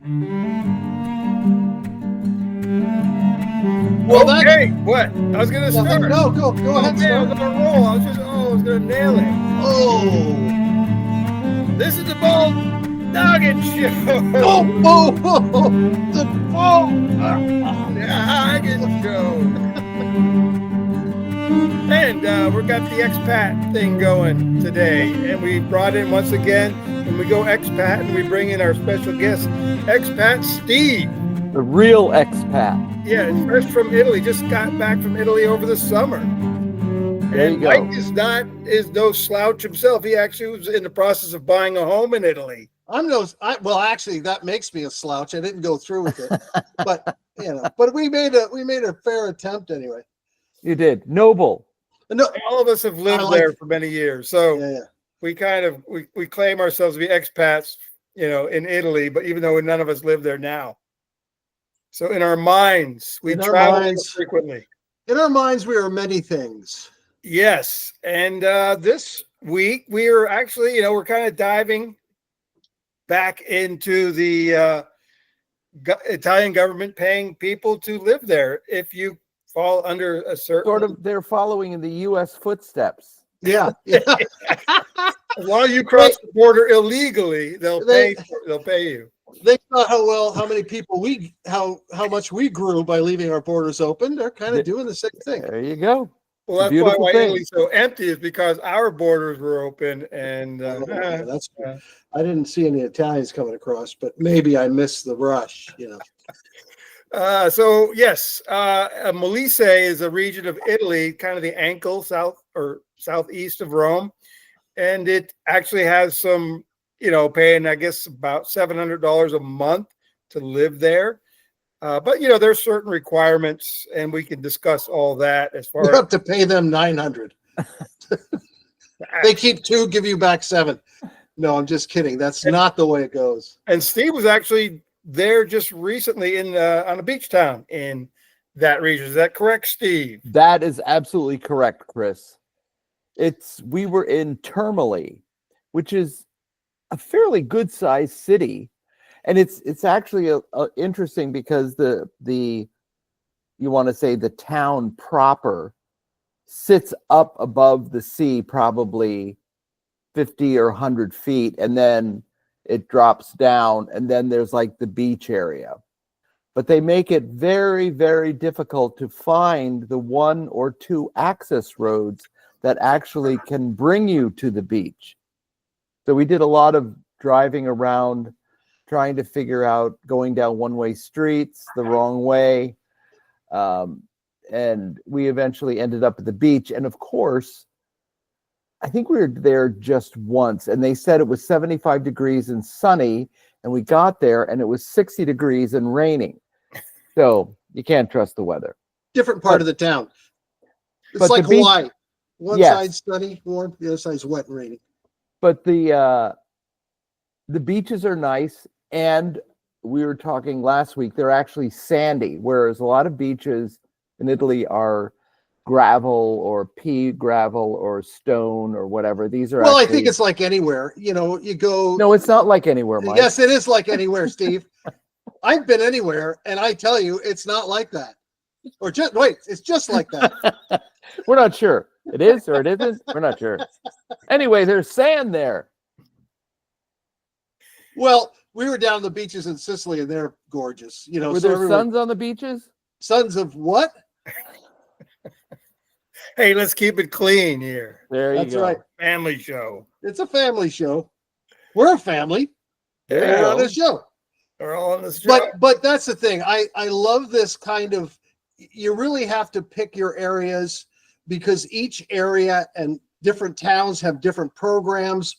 Well, Okay, what? I was going to start. No, go ahead. Okay, I was going to roll. I was going to nail it. Oh. This is the Bald Noggins Show. The Bald Noggins Show. And we got the expat thing going today. And we brought in, once again, when we go expat, and we bring in our special guest, Expat Steve. The real expat. Yeah, fresh from Italy. Just got back from Italy over the summer. There you go. Mike is no slouch himself. He actually was in the process of buying a home in Italy. Well, actually, that makes me a slouch. I didn't go through with it, but but we made a fair attempt anyway. You did. Noble. No, all of us have lived there for many years, so we kind of we claim ourselves to be expats, in Italy. But even though none of us live there now, so in our minds, we travel frequently. In our minds, we are many things. Yes, and this week we are actually, we're kind of diving back into the Italian government paying people to live there if you fall under a certain they're following in the U.S. footsteps. Yeah. While you cross the border illegally, they'll pay you. Think about how many people how much we grew by leaving our borders open. They're kind of doing the same thing. There you go. Well, that's why Italy's so empty, is because our borders were open, and that's. I didn't see any Italians coming across, but maybe I missed the rush. So yes, Molise is a region of Italy, kind of the ankle southeast of Rome, and it actually has some, paying, I guess, about $700 a month to live there. But there's certain requirements, and we can discuss all that as far. You have to pay them $900. They keep 2, give you back 7. No, I'm just kidding. That's not the way it goes. And Steve was actually there just recently on a beach town in that region. Is that correct, Steve? That is absolutely correct, Chris. We were in Termoli, which is a fairly good sized city. And it's actually interesting because you want to say the town proper sits up above the sea, probably 50 or 100 feet, and then it drops down, and then there's like the beach area. But they make it very, very difficult to find the 1 or 2 access roads that actually can bring you to the beach. So we did a lot of driving around, trying to figure out going down one-way streets the wrong way. And we eventually ended up at the beach. And of course, I think we were there just once, and they said it was 75 degrees and sunny, and we got there and it was 60 degrees and raining. So you can't trust the weather. Different part of the town. It's like Hawaii. One side's sunny, warm, the other side's wet and rainy. But the beaches are nice, and we were talking last week, they're actually sandy, whereas a lot of beaches in Italy are gravel or pea gravel or stone or whatever. These are I think it's like anywhere. You go. No, it's not like anywhere, Mike. Yes, it is like anywhere, Steve. I've been anywhere, and I tell you, it's not like that. Or just wait, it's just like that. We're not sure. It is or it isn't. We're not sure. Anyway, there's sand there. Well, we were down the beaches in Sicily, and they're gorgeous. Were there suns on the beaches? Suns of what? Hey, let's keep it clean here. There you go. That's right. Family show. It's a family show. We're a family. We're on this show. We're all on this show. But that's the thing. I love this kind of. You really have to pick your areas because each area and different towns have different programs.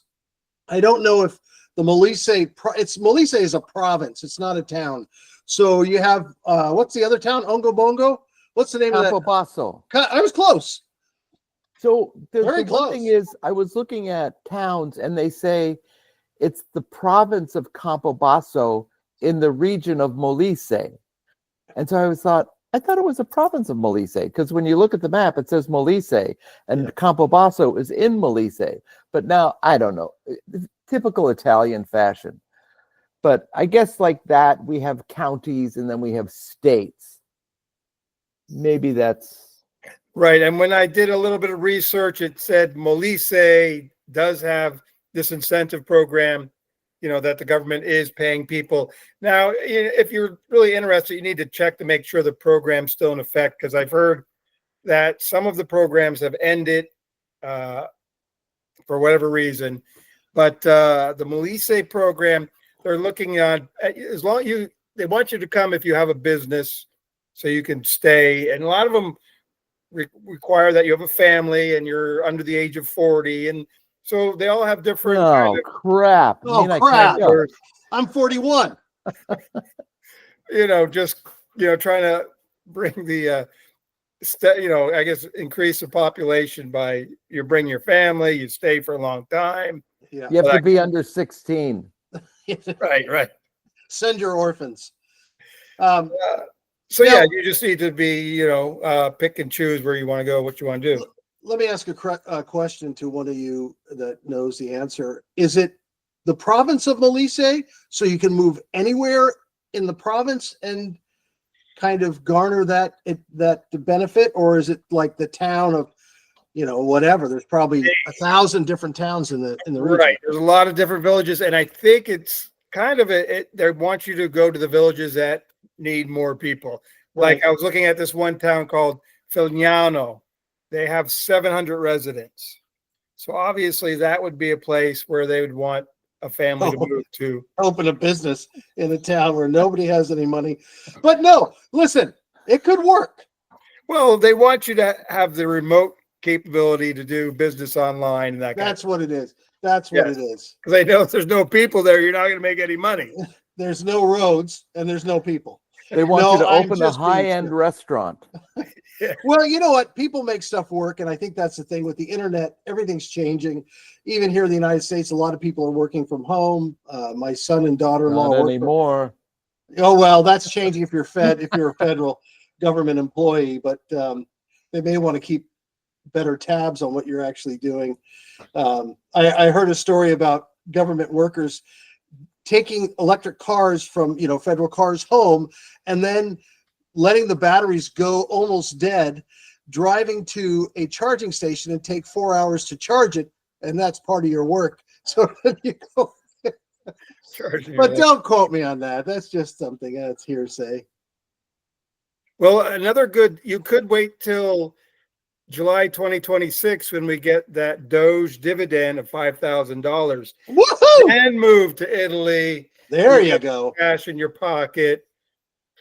I don't know if the Molise. Molise is a province. It's not a town. So you have what's the other town? Ongobongo. What's the name of that? Campobass. I was close. So the close. one thing is, I was looking at towns, and they say it's the province of Campobass in the region of Molise. And so I thought it was a province of Molise, because when you look at the map, it says Molise, and Campobass is in Molise. But now, I don't know, typical Italian fashion. But I guess like that, we have counties and then we have states. Maybe that's Right. And when I did a little bit of research, it said Molise does have this incentive program, that the government is paying people. Now, if you're really interested, you need to check to make sure the program's still in effect, because I've heard that some of the programs have ended for whatever reason. But the Molise program, they're looking on, as long as they want you to come if you have a business so you can stay. And a lot of them require that you have a family and you're under the age of 40. And so they all have different kind of, crap. Oh, I mean, crap. go. I'm 41. just, trying to bring the, I guess increase the population by you bring your family, you stay for a long time. Yeah. You have to be under 16. Right. Send your orphans. So Now- you just need to be, pick and choose where you want to go, what you want to do. Let me ask a question to one of you that knows the answer. Is it the province of Molise, so you can move anywhere in the province and kind of garner that benefit, or is it like the town of, whatever? There's probably 1,000 different towns in the region. Right. There's a lot of different villages, and I think it's kind of they want you to go to the villages that need more people. Right. Like I was looking at this one town called Filignano. They have 700 residents. So obviously that would be a place where they would want a family to move to. Open a business in a town where nobody has any money. But no, listen, it could work. Well, they want you to have the remote capability to do business online and that kind of That's what it is. That's what it is. because they know if there's no people there, you're not going to make any money. There's no roads and there's no people. They want No, you to I'm open a just being high-end serious. restaurant. Well, you know what? People make stuff work. And I think that's the thing with the internet. Everything's changing. Even here in the United States, a lot of people are working from home. My son and daughter-in-law Not work anymore. Oh, well, that's changing if you're a federal government employee, but they may want to keep better tabs on what you're actually doing. I heard a story about government workers taking electric cars from, federal cars home and then letting the batteries go almost dead, driving to a charging station and take 4 hours to charge it. And that's part of your work. So you go. But don't quote me on that. That's just something that's hearsay. Well, you could wait till July 2026 when we get that Doge dividend of $5,000 Woohoo! and move to Italy. There you have go. Cash in your pocket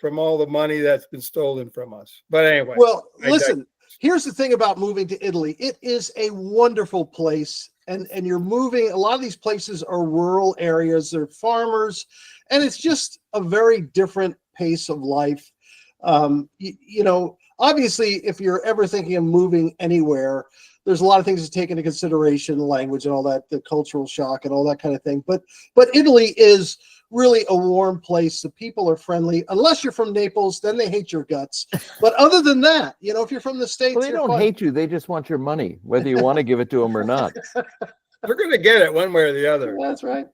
from all the money that's been stolen from us. But anyway. Well, listen, here's the thing about moving to Italy. It is a wonderful place. And you're moving, a lot of these places are rural areas, they're farmers, and it's just a very different pace of life. Obviously, if you're ever thinking of moving anywhere, there's a lot of things to take into consideration, language and all that, the cultural shock and all that kind of thing. But Italy is really a warm place. The people are friendly, unless you're from Naples, then they hate your guts. But other than that, if you're from the States, Well, they don't hate you. They just want your money, whether you want to give it to them or not. They're going to get it one way or the other. That's right.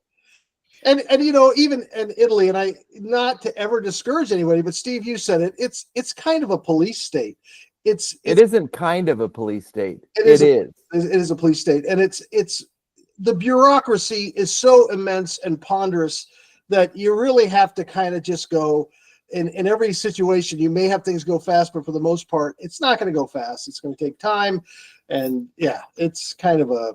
And even in Italy, and I, not to ever discourage anybody, but Steve, you said it, it's kind of a police state. It isn't kind of a police state. It is. It is a police state. And it's the bureaucracy is so immense and ponderous that you really have to kind of just go in every situation. You may have things go fast, but for the most part, it's not going to go fast. It's going to take time. And yeah, it's kind of a,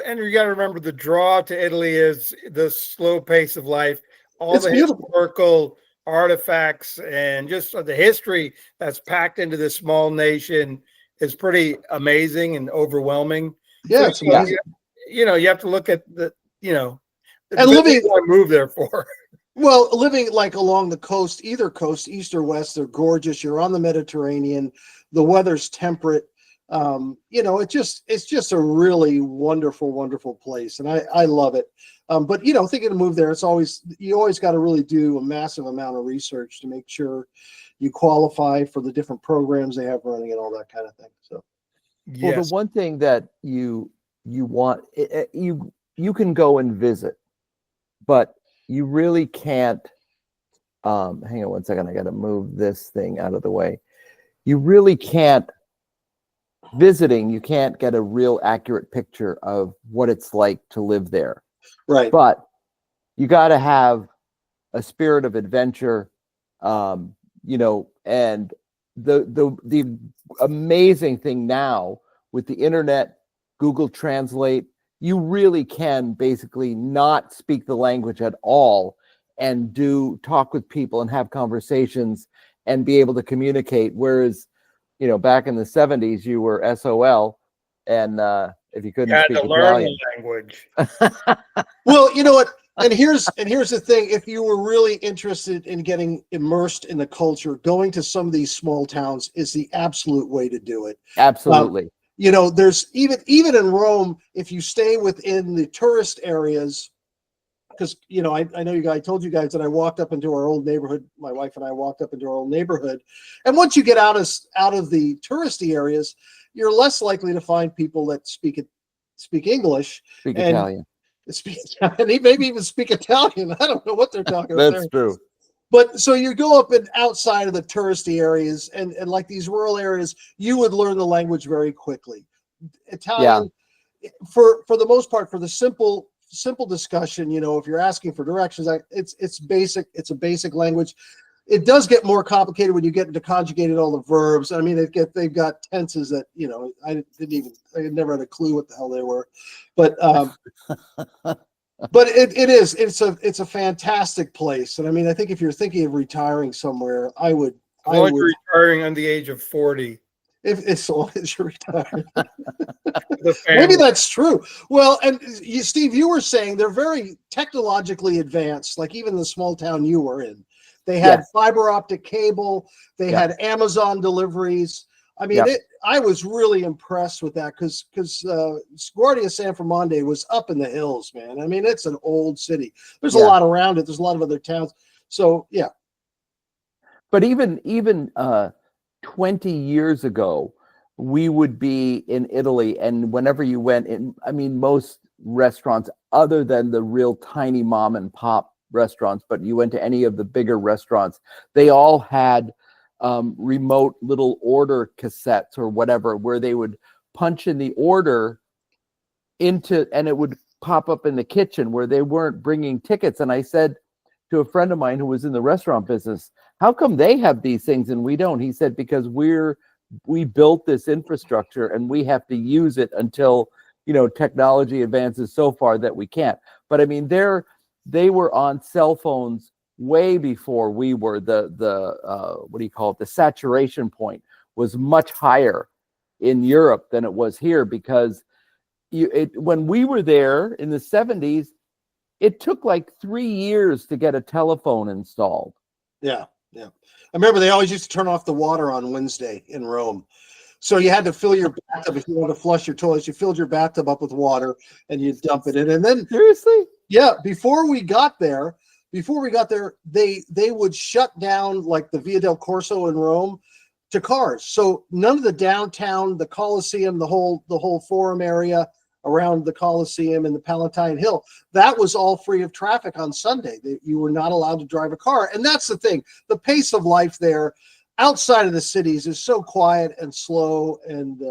and you got to remember the draw to Italy is the slow pace of life, all It's the beautiful. historical artifacts and just the history that's packed into this small nation is pretty amazing and overwhelming. yeah, it's amazing. You have to look at the And living, I moved there for. Well, living like along the coast, either coast, east or west, they're gorgeous. You're on the Mediterranean. The weather's temperate. It's just a really wonderful, wonderful place. And I love it. But thinking to move there, you always got to really do a massive amount of research to make sure you qualify for the different programs they have running and all that kind of thing. So, well, the one thing that you want, you can go and visit, but you really can't. Hang on one second. I got to move this thing out of the way. You really can't. Visiting, you can't get a real accurate picture of what it's like to live there. Right. But you got to have a spirit of adventure, and the amazing thing now with the internet, Google Translate, you really can basically not speak the language at all and talk with people and have conversations and be able to communicate. Whereas, back in the 70s, you were SOL, and if you couldn't speak Italian, the language. Well, you know what? And here's the thing: if you were really interested in getting immersed in the culture, going to some of these small towns is the absolute way to do it. Absolutely. There's even in Rome, if you stay within the tourist areas, because I know I told you guys that I walked up into our old neighborhood. My wife and I walked up into our old neighborhood, and once you get out of the touristy areas, you're less likely to find people that speak English, Speak Italian. And maybe even speak Italian. I don't know what they're talking about. That's true. But so you go up and outside of the touristy areas and like these rural areas, you would learn the language very quickly. Italian, for the most part, for the simple discussion, if you're asking for directions, it's basic. It's a basic language. It does get more complicated when you get into conjugating all the verbs. I mean, they've got tenses that I never had a clue what the hell they were, but but it's a fantastic place. And I mean, I think if you're thinking of retiring somewhere, I would retiring on the age of 40. If as long as you're retired. Maybe that's true. Well, and Steve, you were saying they're very technologically advanced, like even the small town you were in. They had fiber optic cable. They had Amazon deliveries. I mean, I was really impressed with that because Guardia San Formonte was up in the hills, man. I mean, it's an old city. There's a lot around it. There's a lot of other towns. So, yeah. But even 20 years ago, we would be in Italy, and whenever you went in, I mean, most restaurants, other than the real tiny mom and pop restaurants, but you went to any of the bigger restaurants, they all had remote little order cassettes or whatever, where they would punch in the order and it would pop up in the kitchen where they weren't bringing tickets. And I said to a friend of mine who was in the restaurant business, how come they have these things and we don't? He said, because we built this infrastructure and we have to use it until technology advances so far that we can't. But I mean, they were on cell phones way before we were. The what do you call it? The saturation point was much higher in Europe than it was here, because when we were there in the 70s, it took like 3 years to get a telephone installed. Yeah. I remember they always used to turn off the water on Wednesday in Rome. So you had to fill your bathtub. If you wanted to flush your toilets, you filled your bathtub up with water and you dump it in. And then seriously? Yeah, before we got there, they would shut down like the Via del Corso in Rome to cars. So none of the downtown, the Colosseum, the whole forum area around the Colosseum and the Palatine Hill, that was all free of traffic on Sunday. You were not allowed to drive a car. And that's the thing. The pace of life there outside of the cities is so quiet and slow. And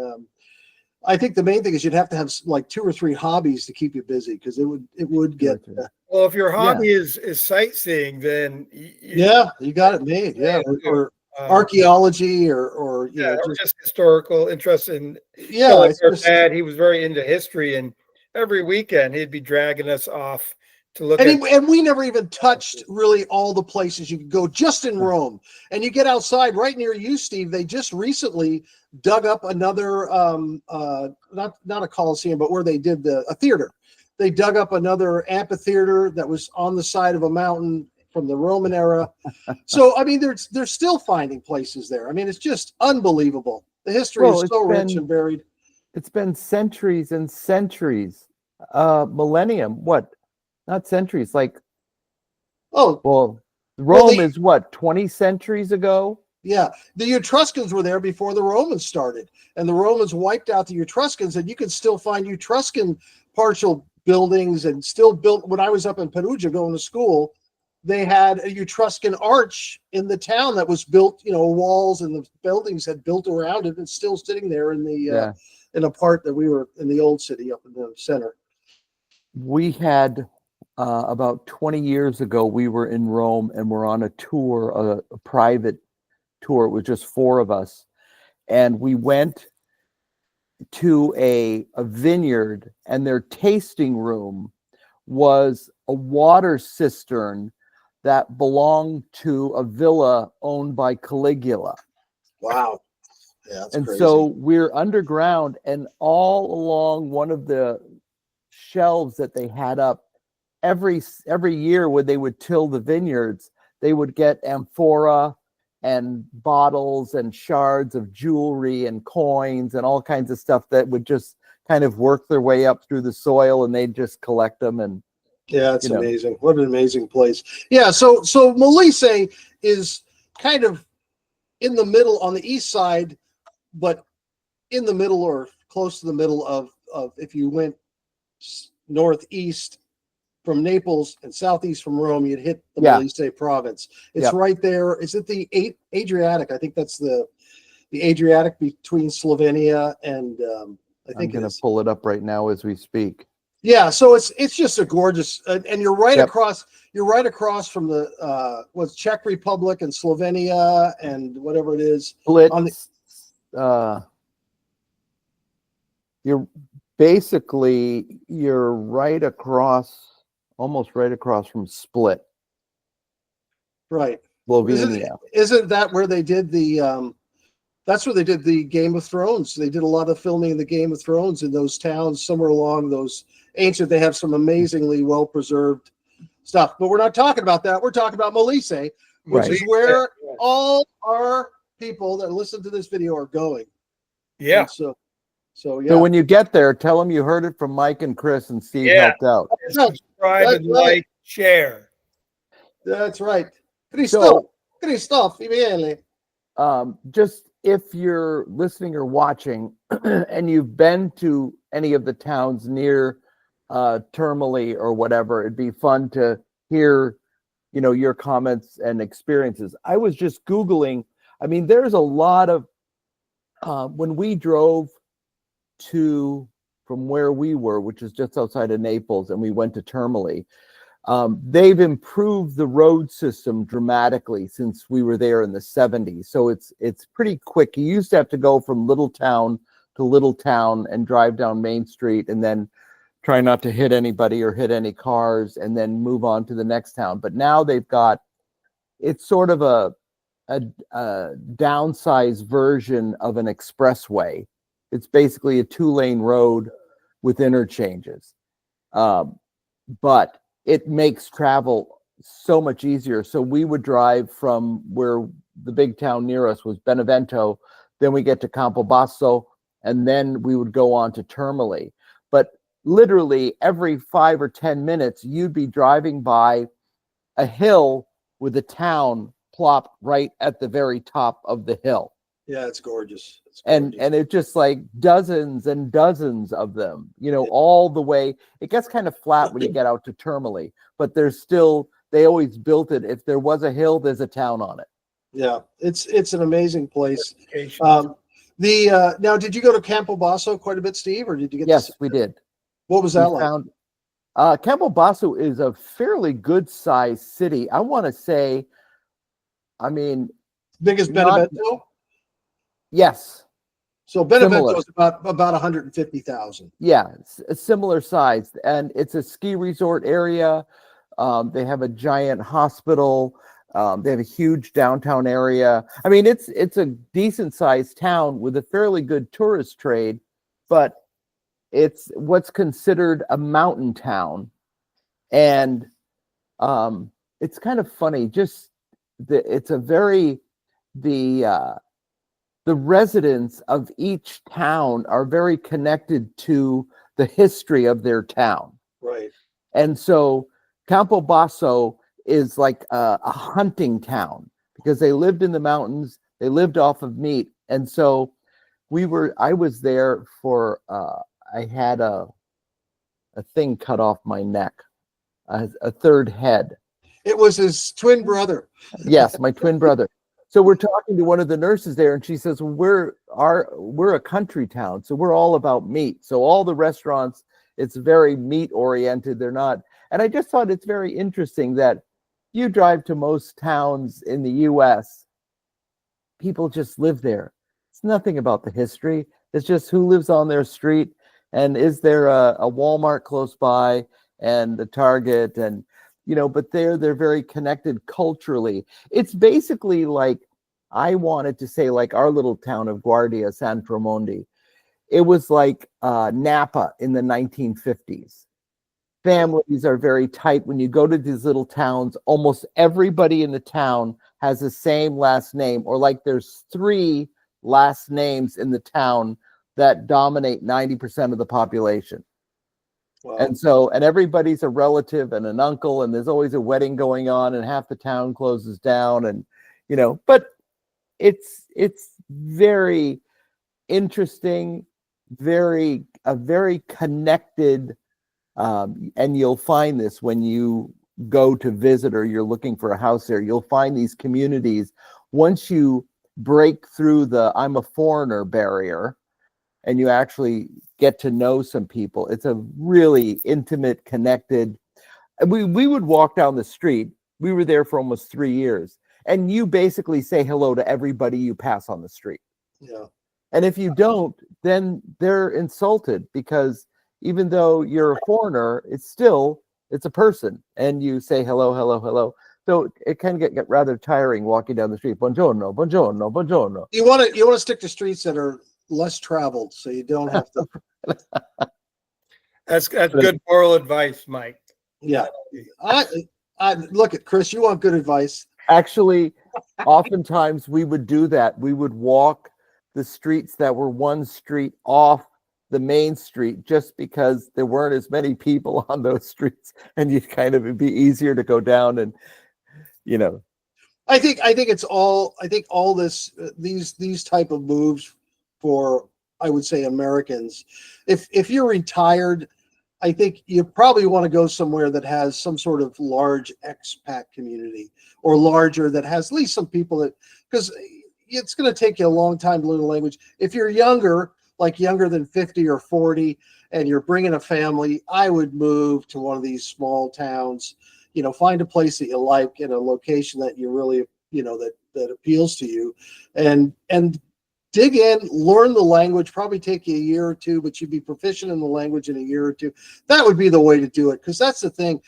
I think the main thing is you'd have to have like 2 or 3 hobbies to keep you busy, because it would get. Well, if your hobby is sightseeing, then you got it made. Yeah, or archaeology, or just historical interest in. Yeah, like our dad, he was very into history, and every weekend he'd be dragging us off to look. And we never even touched really all the places you could go just in Rome. And you get outside right near you, Steve. They just recently dug up another, not a Colosseum, but where they did a theater. They dug up another amphitheater that was on the side of a mountain from the Roman era. So, I mean, they're still finding places there. I mean, it's just unbelievable. The history is so rich and varied. It's been centuries and centuries, millennium. What? Not centuries. Like, Rome is what, 20 centuries ago? Yeah, the Etruscans were there before the Romans started, and the Romans wiped out the Etruscans, and you can still find Etruscan partial buildings and still built. When I was up in Perugia going to school, they had a Etruscan arch in the town that was built, walls and the buildings had built around it. It's still sitting there in the in a part that we were in the old city up in the center. We had about 20 years ago, we were in Rome and we're on a tour, a private tour. It was just 4 of us. And we went to a vineyard, and their tasting room was a water cistern that belonged to a villa owned by Caligula. Wow. Yeah, that's and crazy. So we're underground, and all along one of the shelves that they had up, every year when they would till the vineyards, they would get amphora and bottles and shards of jewelry and coins and all kinds of stuff that would just kind of work their way up through the soil, and they'd just collect them. And yeah, it's amazing. What an amazing place. Yeah, so Molise is kind of in the middle on the east side, but in the middle or close to the middle of if you went northeast from Naples and southeast from Rome, you'd hit the Molise province. It's right there. Is it the Adriatic? I think that's the Adriatic between Slovenia and I think I'm going to pull it up right now as we speak. Yeah, so it's just a gorgeous, and you're right across. You're right across from the what's Czech Republic and Slovenia and whatever it is. Split. You're right across, almost right across from Split. Right. Slovenia. Isn't that where they did the? That's where they did the Game of Thrones. They did a lot of filming in the Game of Thrones in those towns somewhere along those ancient. They have some amazingly well preserved stuff, but we're not talking about that. We're talking about Molise, which is where all our people that listen to this video are going. Yeah. And so So when you get there, tell them you heard it from Mike and Chris, and Steve helped out. Subscribe and like, share. That's right. So, just if you're listening or watching and you've been to any of the towns near Termoli or whatever, it'd be fun to hear, your comments and experiences. I was just Googling. I mean, there's a lot of, when we drove from where we were, which is just outside of Naples, and we went to Termoli, they've improved the road system dramatically since we were there in the 70s. So it's pretty quick. You used to have to go from little town to little town and drive down Main Street and then try not to hit anybody or hit any cars and then move on to the next town. But now it's sort of a downsized version of an expressway. It's basically a 2-lane road with interchanges. But it makes travel so much easier. So we would drive from where the big town near us was Benevento, then we get to Campobass, and then we would go on to Termoli. But literally every 5 or 10 minutes, you'd be driving by a hill with a town plopped right at the very top of the hill. Yeah, it's gorgeous. And it's just like dozens and dozens of them, all the way. It gets kind of flat when you get out to Termoli, but they always built it. If there was a hill, there's a town on it. Yeah, it's an amazing place. Now, did you go to Campobass quite a bit, Steve, or did you get? Yes, we did. What was that like? Campobass is a fairly good sized city. I want to say, big as Benevento. Yes. So Benevento is about 150,000. Yeah, it's a similar size, and it's a ski resort area. They have a giant hospital. They have a huge downtown area. I mean, it's a decent sized town with a fairly good tourist trade, but it's what's considered a mountain town, and it's kind of funny. The residents of each town are very connected to the history of their town. Right. And so Campobass is like a hunting town because they lived in the mountains. They lived off of meat. And so I was there for, I had a thing cut off my neck, a third head. It was his twin brother. Yes, my twin brother. So we're talking to one of the nurses there, and she says, well, we're a country town, so we're all about meat. So all the restaurants, it's very meat oriented. They're not. And I just thought it's very interesting that you drive to most towns in the US, people just live there. It's nothing about the history. It's just who lives on their street, and is there a Walmart close by and a Target, and but they're very connected culturally. It's basically like, I wanted to say, like our little town of Guardia, San Tremondi. It was like Napa in the 1950s. Families are very tight. When you go to these little towns, almost everybody in the town has the same last name, or like there's 3 last names in the town that dominate 90% of the population. Wow. And everybody's a relative and an uncle, and there's always a wedding going on, and half the town closes down, and but it's very interesting, a very connected, and you'll find this when you go to visit or you're looking for a house there. You'll find these communities, once you break through the I'm a foreigner barrier and you actually get to know some people, it's a really intimate, connected. We would walk down the street. We were there for almost 3 years, and you basically say hello to everybody you pass on the street. Yeah. And if you don't, then they're insulted, because even though you're a foreigner, it's a person, and you say hello, hello, hello. So it can get rather tiring walking down the street. Buongiorno, buongiorno, buongiorno. You want to stick to streets that are less traveled, so you don't have to. That's good moral advice, Mike. Yeah. I look at Chris. You want good advice? Actually, oftentimes we would do that. We would walk the streets that were one street off the main street, just because there weren't as many people on those streets, and you'd kind of, it'd be easier to go down and, I think all these type of moves for, I would say, Americans, if you're retired, I think you probably want to go somewhere that has some sort of large expat community, or larger, that has at least some people that, because it's going to take you a long time to learn the language. If you're younger than 50 or 40, and you're bringing a family, I would move to one of these small towns, find a place that you like in a location that you really, that appeals to you, and dig in, learn the language. Probably take you a year or two, but you'd be proficient in the language in a year or two. That would be the way to do it, because that's the thing.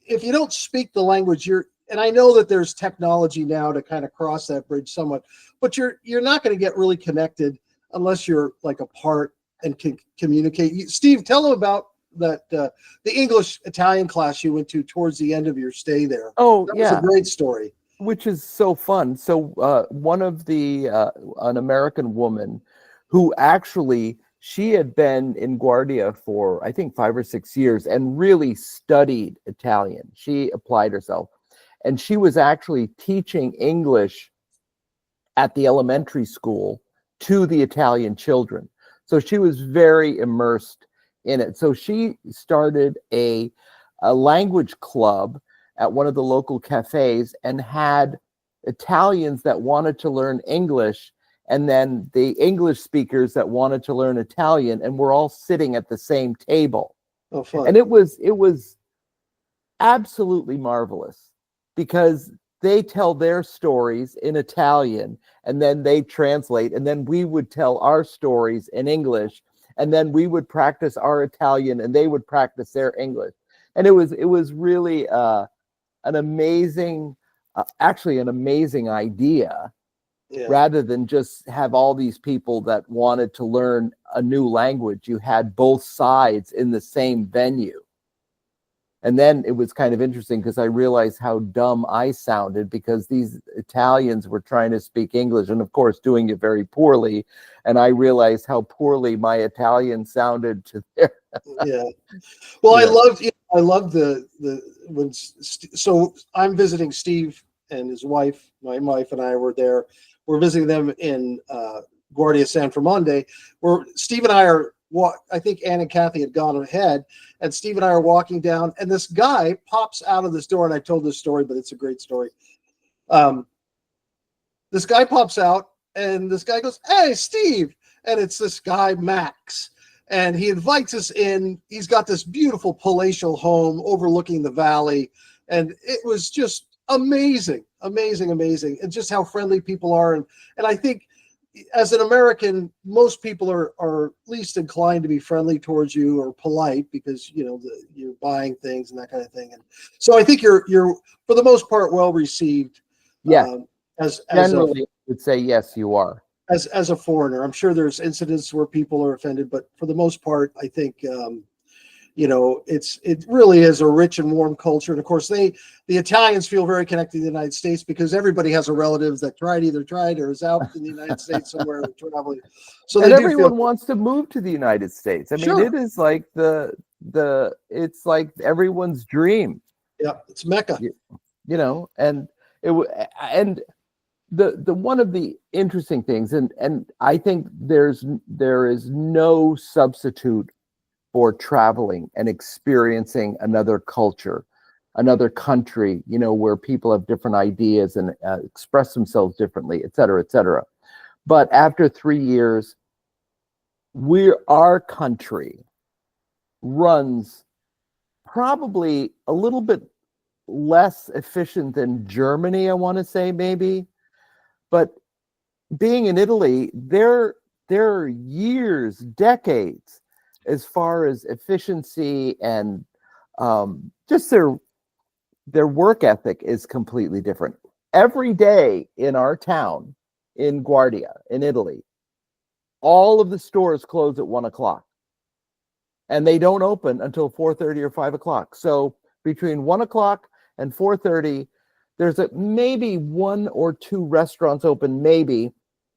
If you don't speak the language, and I know that there's technology now to kind of cross that bridge somewhat, but you're not going to get really connected unless you're like apart and can communicate. Steve, tell them about that the English Italian class you went to towards the end of your stay there. Oh, that yeah. was a great story. Which is so fun. So one of an American woman who actually, she had been in Guardia for, I think, 5 or 6 years, and really studied Italian. She applied herself, and she was actually teaching English at the elementary school to the Italian children. So she was very immersed in it. So she started a language club at one of the local cafes, and had Italians that wanted to learn English, and then the English speakers that wanted to learn Italian, and we're all sitting at the same table. Oh, fun. And it was absolutely marvelous, because they tell their stories in Italian, and then they translate, and then we would tell our stories in English, and then we would practice our Italian, and they would practice their English. And it was really an amazing idea, Yeah. rather than just have all these people that wanted to learn a new language. You had both sides in the same venue. And then it was kind of interesting, because I realized how dumb I sounded, because these Italians were trying to speak English, and of course doing it very poorly. And I realized how poorly my Italian sounded to their. Yeah. Well, Yeah. I loved so I'm visiting Steve and his wife. My wife and I were there. We're visiting them in Guardia San Tremondi, where Steve and I I think Ann and Kathy had gone ahead, and Steve and I are walking down, and this guy pops out of this door, and I told this story, but it's a great story. This guy pops out, and this guy goes, "Hey, Steve," and it's this guy, Max, and he invites us in. He's got this beautiful palatial home overlooking the valley, and it was just amazing, and just how friendly people are, and I think, as an American, most people are least inclined to be friendly towards you or polite because, you're buying things and that kind of thing. And so I think you're for the most part well received. Yeah. As Generally, I would say yes, you are. As a foreigner. I'm sure there's incidents where people are offended, but for the most part, I think it really is a rich and warm culture. And of course, the Italians feel very connected to the United States because everybody has a relative that either tried or is out in the United States somewhere traveling. So and everyone wants to move to the United States. I mean, it is like it's like everyone's dream. Yeah, it's Mecca. And the one of the interesting things, and I think there is no substitute for traveling and experiencing another culture, another country, where people have different ideas and express themselves differently, et cetera, et cetera. But after 3 years, our country runs probably a little bit less efficient than Germany, I want to say, maybe. But being in Italy, there are years, decades, as far as efficiency and just their work ethic is completely different. Every day in our town in Guardia, in Italy, all of the stores close at 1 o'clock, and they don't open until 4:30 or 5 o'clock. So between 1 o'clock and 4:30, there's maybe 1 or 2 restaurants open,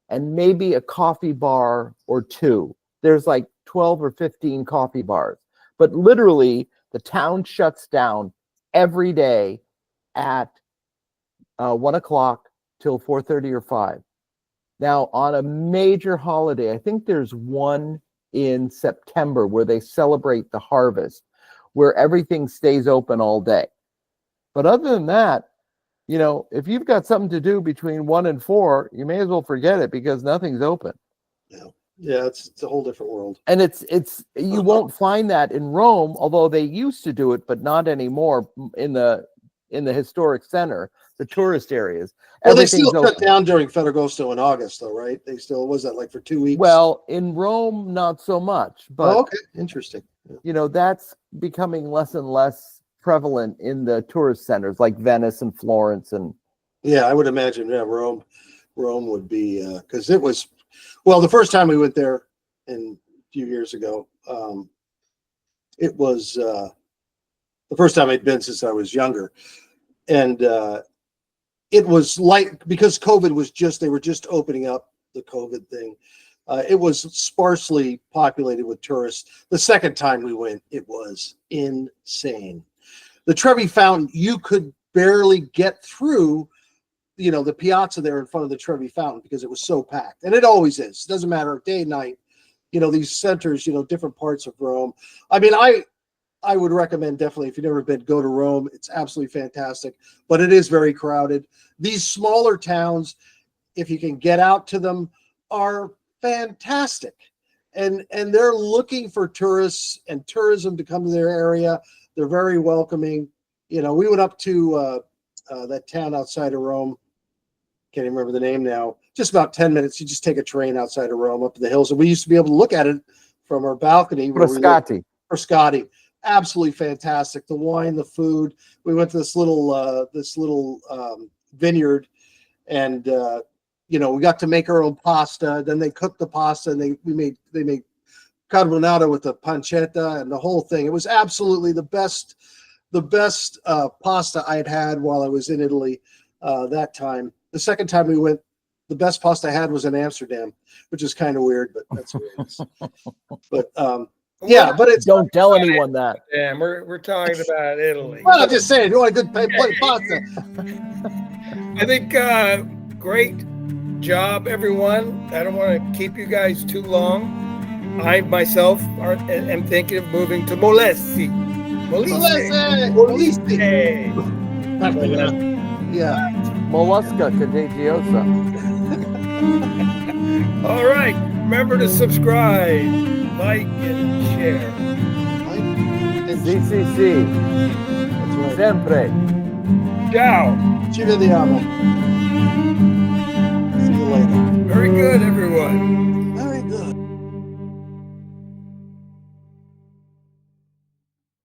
and maybe a coffee bar or 2. There's like 12 or 15 coffee bars, but literally the town shuts down every day at 1 o'clock till 4:30 or 5. Now, on a major holiday, I think there's one in September where they celebrate the harvest, where everything stays open all day. But other than that, if you've got something to do between 1 and 4, you may as well forget it because nothing's open. Yeah, it's a whole different world. And it's you won't find that in Rome, although they used to do it, but not anymore in the historic center, the tourist areas. Well, they still shut down during Ferragosto in August, though, right? They still, was that like for 2 weeks? Well, in Rome, not so much. But okay, interesting. That's becoming less and less prevalent in the tourist centers like Venice and Florence. And I would imagine, Rome would be, because it was, well, the first time we went there a few years ago, it was the first time I'd been since I was younger. And it was like, because COVID was they were just opening up the COVID thing. It was sparsely populated with tourists. The second time we went, it was insane. The Trevi Fountain, you could barely get through, the piazza there in front of the Trevi Fountain because it was so packed. And it always is. It doesn't matter day and night. These centers, different parts of Rome. I mean, I would recommend definitely, if you've never been, go to Rome. It's absolutely fantastic, but it is very crowded. These smaller towns, if you can get out to them, are fantastic. And they're looking for tourists and tourism to come to their area. They're very welcoming. We went up to that town outside of Rome. Can't even remember the name now. Just about 10 minutes. You just take a train outside of Rome up to the hills. And we used to be able to look at it from our balcony. Frascati. Absolutely fantastic. The wine, the food. We went to this little vineyard, and we got to make our own pasta. Then they cooked the pasta, and they made carbonara with the pancetta and the whole thing. It was absolutely the best pasta I had while I was in Italy that time. The second time we went, the best pasta I had was in Amsterdam, which is kind of weird, but that's what it is. But but it's, don't tell anyone that. Yeah, we're talking about Italy. Well, I'm just saying, you want a good plate pasta. I think great job, everyone. I don't want to keep you guys too long. I myself am thinking of moving to Molise. Molise! Yeah. Mollusca contagiosa. All right. Remember to subscribe, like, and share. CCC. That's right. Sempre. Ciao. Ci vediamo. See you later. Very